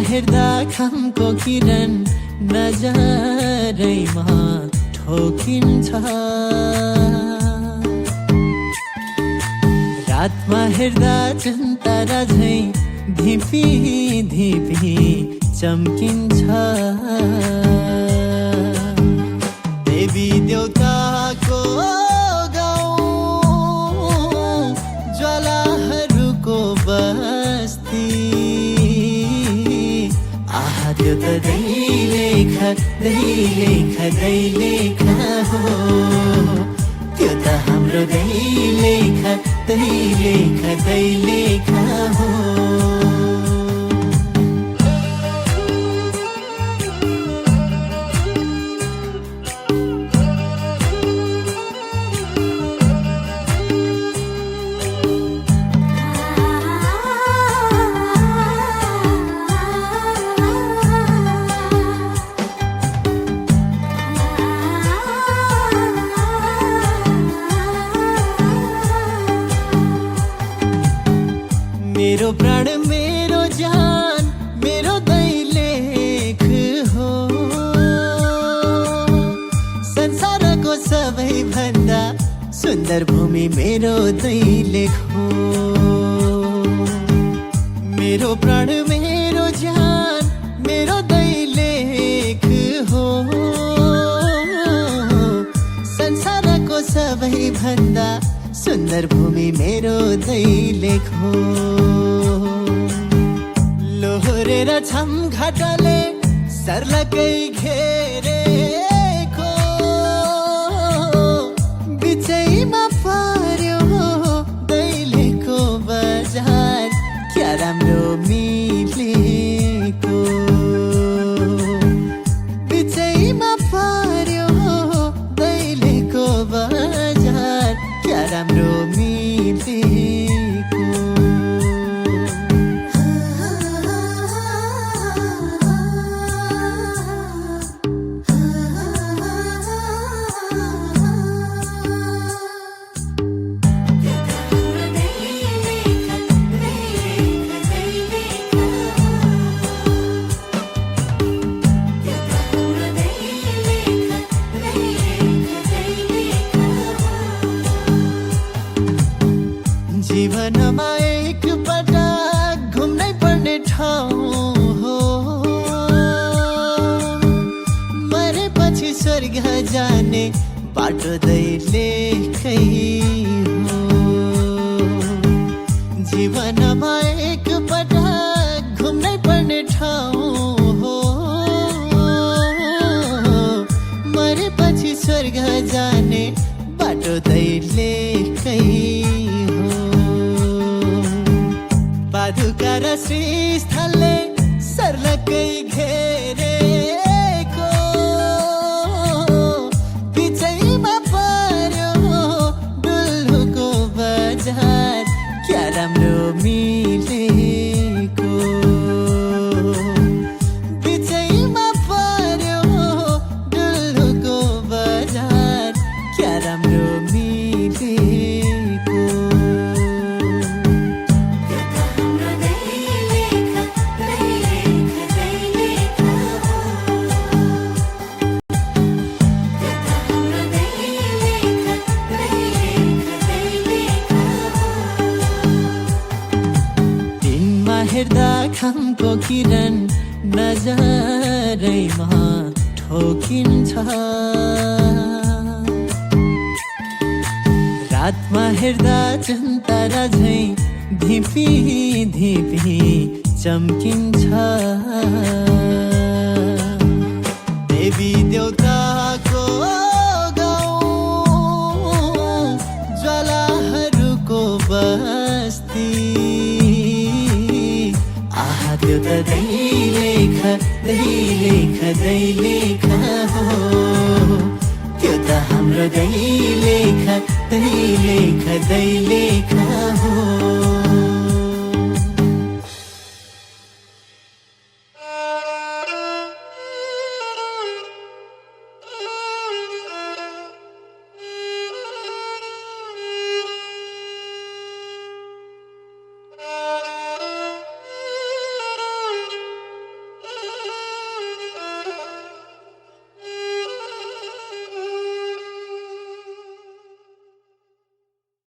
हेर्दा घामको किरण नजरैमा ठोकिन्छ। रातमा हेर्दा चन्द्रमा झैं धिपी धिपी चम्किन्छ। देवी देउताको गाउँ ज्वालाहरूको बस्ती। आहा त्यो त दैलेख दैलेख दैलेख हो, त्यो त हाम्रो दैलेख दैलेख दैलेख हो। मेरो प्राण मेरो जान मेरो दैलेख हो, संसारको सबैभन्दा सुन्दर भूमि मेरो दैलेख हो। मेरो प्राण मेरो जान मेरो दैलेख हो, संसारको सबैभन्दा सुन्दर भूमि मेरो दैलेख हो। लोहोरेर छमघाटले सर्लकै घेरेको, बिचैमा पर्यो दैलेखको बजार, क्या राम्रो मिलेको। बिचैमा पर्यो दैलेखको बजार, क्या राम्रो मिलेको। जीवनमा एक पटक घुम्नै पर्ने ठाउँ हो, मरेपछि स्वर्ग जाने बाटो दैलेखै हो। जीवनमा एक पटक घुम्नै पर्ने ठाउँ हो, मरेपछि स्वर्ग जाने बाटो दैलेखै हो। पादुका र श्रीस्थलले सर्लकै घेरेको, बिचैमा पर्यो डुल्लुको बजार, क्या राम्रो मिलेको। बिचैमा पर्यो डुल्लुको बजार, क्या राम्रो मिलेको। हेर्दा घामको किरण नजरैमा ठोकिन्छ। रातमा हेर्दा चन्द्रमा झैं धिपी धिपी चम्किन्छ। देवी देउताको गाउँ ज्वालाहरूको बस्ती। आहा त्यो त दैलेख दैलेख दैलेख हो, त्यो त हाम्रो दैलेख दैलेख दैलेख हो।